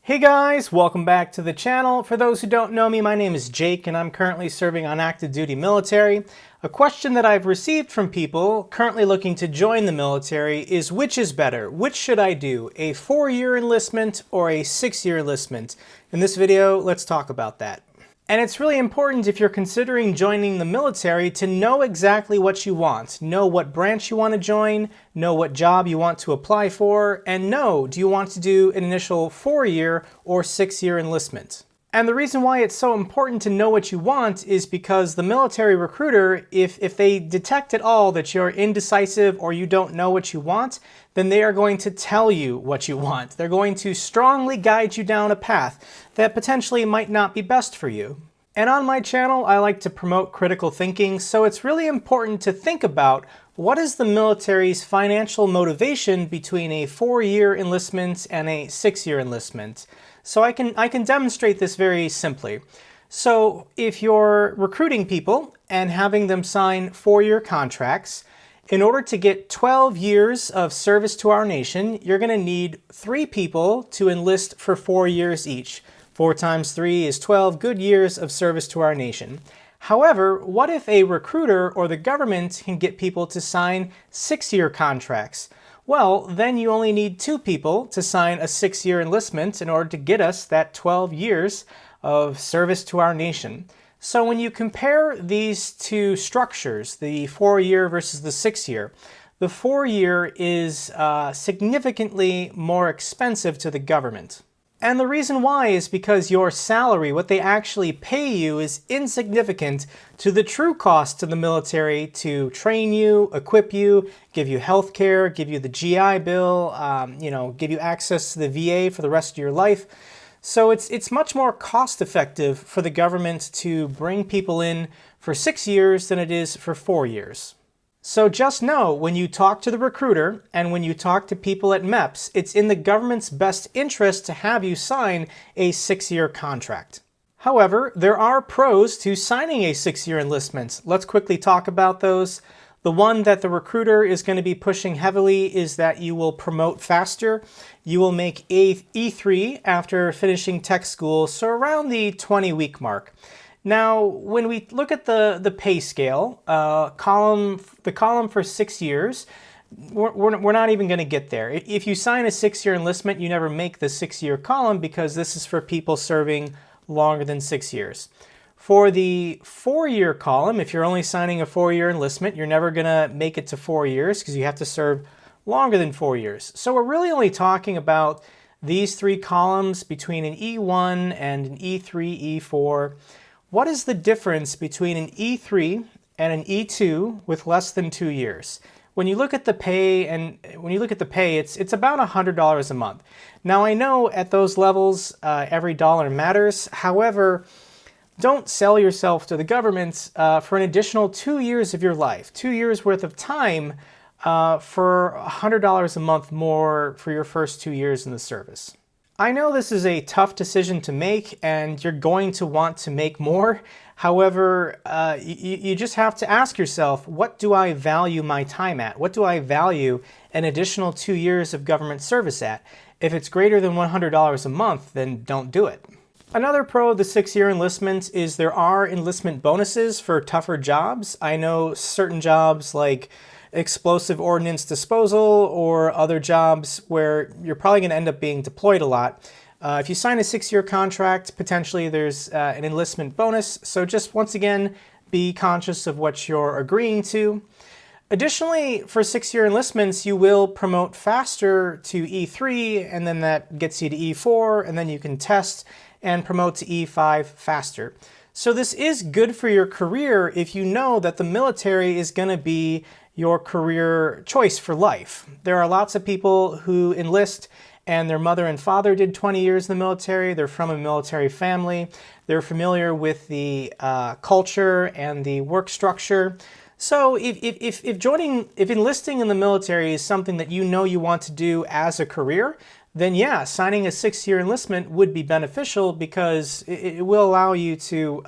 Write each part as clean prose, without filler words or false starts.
Hey guys, welcome back to the channel. For those who don't know me, my name is Jake and I'm currently serving on active duty military. A question that I've received from people currently looking to join the military is which is better? Which should I do? A 4-year enlistment or a 6-year enlistment? In this video, let's talk about that. And it's really important if you're considering joining the military to know exactly what you want. Know what branch you want to join, know what job you want to apply for, and know, do you want to do an initial 4-year or 6-year enlistment? And the reason why it's so important to know what you want is because the military recruiter, if they detect at all that you're indecisive or you don't know what you want, then they are going to tell you what you want. They're going to strongly guide you down a path that potentially might not be best for you. And on my channel, I like to promote critical thinking, so it's really important to think about what is the military's financial motivation between a 4-year enlistment and a 6-year enlistment. So I can demonstrate this very simply. So if you're recruiting people and having them sign 4-year contracts, in order to get 12 years of service to our nation, you're going to need 3 people to enlist for 4 years each. 4 times 3 is 12 good years of service to our nation. However, what if a recruiter or the government can get people to sign 6-year contracts? Well, then you only need 2 people to sign a 6-year enlistment in order to get us that 12 years of service to our nation. So when you compare these two structures, the 4-year versus the 6-year, the 4-year is significantly more expensive to the government. And the reason why is because your salary, what they actually pay you, is insignificant to the true cost to the military to train you, equip you, give you health care, give you the GI Bill, give you access to the VA for the rest of your life. So it's much more cost effective for the government to bring people in for 6 years than it is for 4 years. So just know, when you talk to the recruiter and when you talk to people at MEPS, it's in the government's best interest to have you sign a 6-year contract. However, there are pros to signing a 6-year enlistment. Let's quickly talk about those. The one that the recruiter is going to be pushing heavily is that you will promote faster. You will make E3 after finishing tech school, so around the 20-week mark. Now, when we look at the pay scale, the column for 6 years, we're not even going to get there. If you sign a 6-year enlistment, you never make the 6-year column because this is for people serving longer than 6 years. For the 4-year column, if you're only signing a 4-year enlistment, you're never going to make it to 4 years because you have to serve longer than 4 years. So we're really only talking about these 3 columns between an E1 and an E3, E4. What is the difference between an E3 and an E2 with less than 2 years? When you look at the pay, it's about $100 a month. Now I know at those levels every dollar matters. However, don't sell yourself to the government for an additional 2 years of your life, 2 years worth of time for $100 a month more for your first 2 years in the service. I know this is a tough decision to make and you're going to want to make more. However, you just have to ask yourself, what do I value my time at? What do I value an additional 2 years of government service at? If it's greater than $100 a month, then don't do it. Another pro of the 6-year enlistment is there are enlistment bonuses for tougher jobs. I know certain jobs like explosive ordnance disposal or other jobs where you're probably going to end up being deployed a lot. If you sign a 6-year contract, potentially there's an enlistment bonus. So just once again, be conscious of what you're agreeing to. Additionally, for 6-year enlistments, you will promote faster to E3, and then that gets you to E4, and then you can test and promote to E5 faster. So this is good for your career if you know that the military is going to be your career choice for life. There are lots of people who enlist and their mother and father did 20 years in the military. They're from a military family. They're familiar with the culture and the work structure. So if enlisting in the military is something that you know you want to do as a career, then yeah, signing a 6-year enlistment would be beneficial because it will allow you to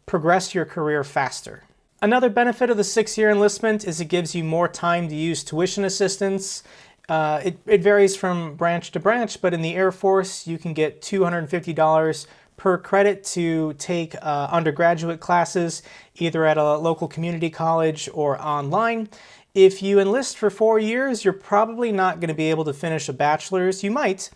progress your career faster. Another benefit of the 6-year enlistment is it gives you more time to use tuition assistance. It varies from branch to branch, but in the Air Force, you can get $250 per credit to take undergraduate classes, either at a local community college or online. If you enlist for 4 years, you're probably not going to be able to finish a bachelor's. You might,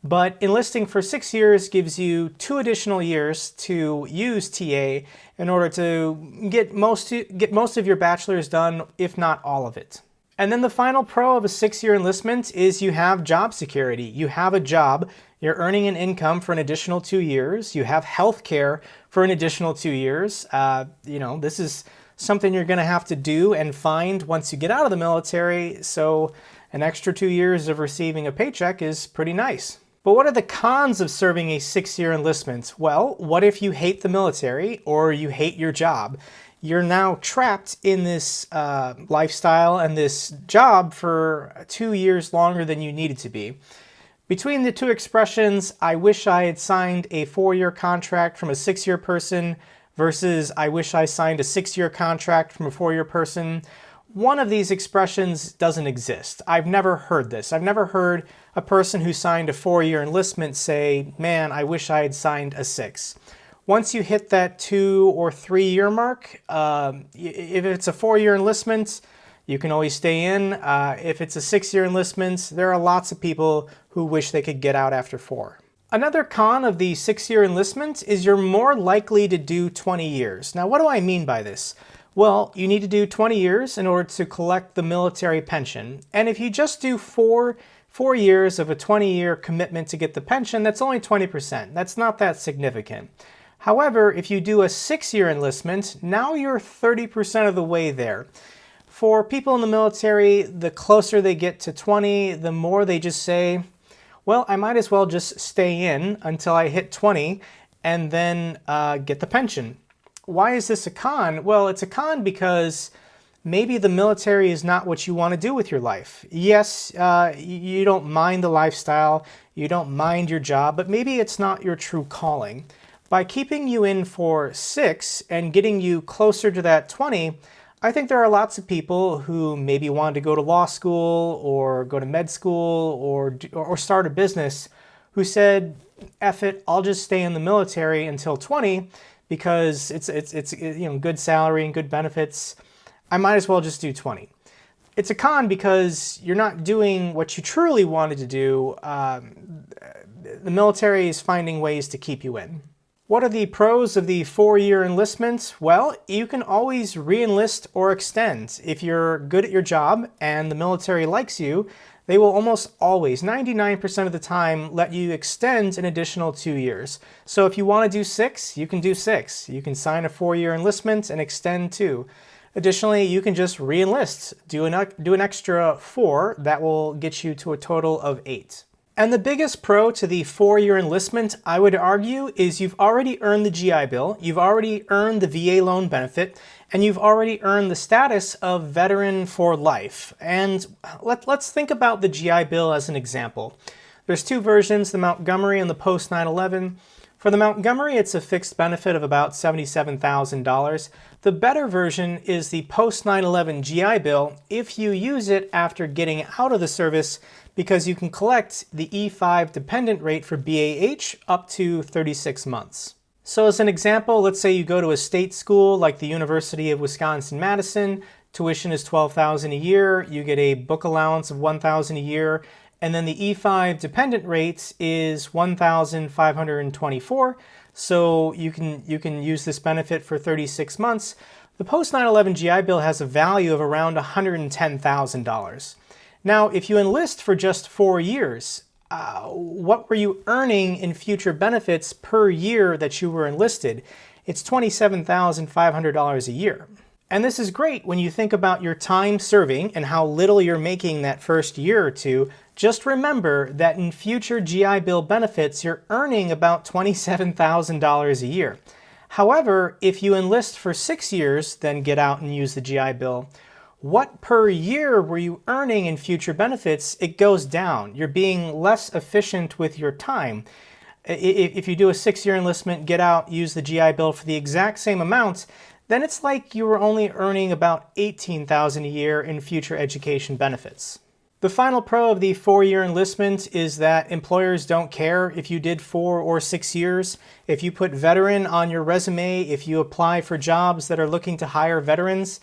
but enlisting for 6 years gives you 2 additional years to use TA in order to get most of your bachelor's done, if not all of it. And then the final pro of a 6-year enlistment is you have job security. You have a job, you're earning an income for an additional 2 years, you have health care for an additional 2 years. This is something you're going to have to do and find once you get out of the military, so an extra 2 years of receiving a paycheck is pretty nice. But what are the cons of serving a 6-year enlistment? Well, what if you hate the military or you hate your job? You're now trapped in this lifestyle and this job for 2 years longer than you needed to be. Between the two expressions, I wish I had signed a 4-year contract from a 6-year person versus I wish I signed a 6-year contract from a 4-year person, one of these expressions doesn't exist. I've never heard this. I've never heard a person who signed a 4-year enlistment say, man, I wish I had signed a 6. Once you hit that 2 or 3 year mark, if it's a 4-year enlistment, you can always stay in. If it's a 6-year enlistment, there are lots of people who wish they could get out after 4. Another con of the 6-year enlistment is you're more likely to do 20 years. Now, what do I mean by this? Well, you need to do 20 years in order to collect the military pension. And if you just do 4 years of a 20-year commitment to get the pension, that's only 20%. That's not that significant. However, if you do a 6-year enlistment, now you're 30% of the way there. For people in the military, the closer they get to 20, the more they just say, well, I might as well just stay in until I hit 20 and then get the pension. Why is this a con? Well, it's a con because maybe the military is not what you want to do with your life. Yes, you don't mind the lifestyle, you don't mind your job, but maybe it's not your true calling. By keeping you in for 6 and getting you closer to that 20, I think there are lots of people who maybe want to go to law school or go to med school or start a business who said, F it, I'll just stay in the military until 20 because it's good salary and good benefits. I might as well just do 20. It's a con because you're not doing what you truly wanted to do. The military is finding ways to keep you in. What are the pros of the 4-year enlistment? Well, you can always re-enlist or extend. If you're good at your job and the military likes you, they will almost always, 99% of the time, let you extend an additional 2 years. So if you want to do 6, you can do 6. You can sign a 4-year enlistment and extend 2. Additionally, you can just re-enlist, do an extra 4, that will get you to a total of 8. And the biggest pro to the 4-year enlistment, I would argue, is you've already earned the GI Bill, you've already earned the VA loan benefit, and you've already earned the status of veteran for life. And let's think about the GI Bill as an example. There's 2 versions, the Montgomery and the post 9/11. For the Montgomery, it's a fixed benefit of about $77,000. The better version is the post 9/11 GI Bill if you use it after getting out of the service, because you can collect the E5 dependent rate for BAH up to 36 months. So as an example, let's say you go to a state school like the University of Wisconsin-Madison, tuition is $12,000 a year, you get a book allowance of $1,000 a year, and then the E5 dependent rate is $1,524, so you can use this benefit for 36 months. The post 9/11 GI Bill has a value of around $110,000. Now, if you enlist for just 4 years, what were you earning in future benefits per year that you were enlisted? It's $27,500 a year. And this is great when you think about your time serving and how little you're making that first year or 2. Just remember that in future GI Bill benefits, you're earning about $27,000 a year. However, if you enlist for 6 years, then get out and use the GI Bill, what per year were you earning in future benefits? It goes down. You're being less efficient with your time. If you do a 6-year enlistment, get out, use the GI Bill for the exact same amount, then it's like you were only earning about $18,000 a year in future education benefits. The final pro of the 4-year enlistment is that employers don't care if you did 4 or 6 years. If you put veteran on your resume, if you apply for jobs that are looking to hire veterans,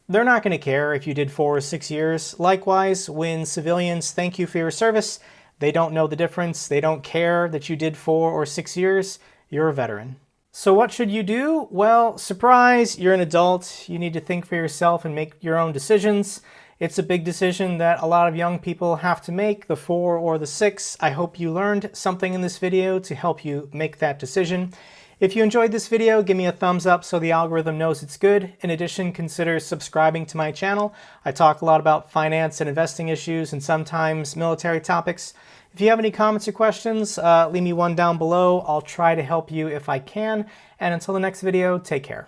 they're not going to care if you did 4 or 6 years. Likewise, when civilians thank you for your service, they don't know the difference. They don't care that you did 4 or 6 years. You're a veteran. So what should you do? Well, surprise, you're an adult. You need to think for yourself and make your own decisions. It's a big decision that a lot of young people have to make, the 4 or the 6. I hope you learned something in this video to help you make that decision. If you enjoyed this video, give me a thumbs up so the algorithm knows it's good. In addition, consider subscribing to my channel. I talk a lot about finance and investing issues and sometimes military topics. If you have any comments or questions, leave me one down below. I'll try to help you if I can. And until the next video, take care.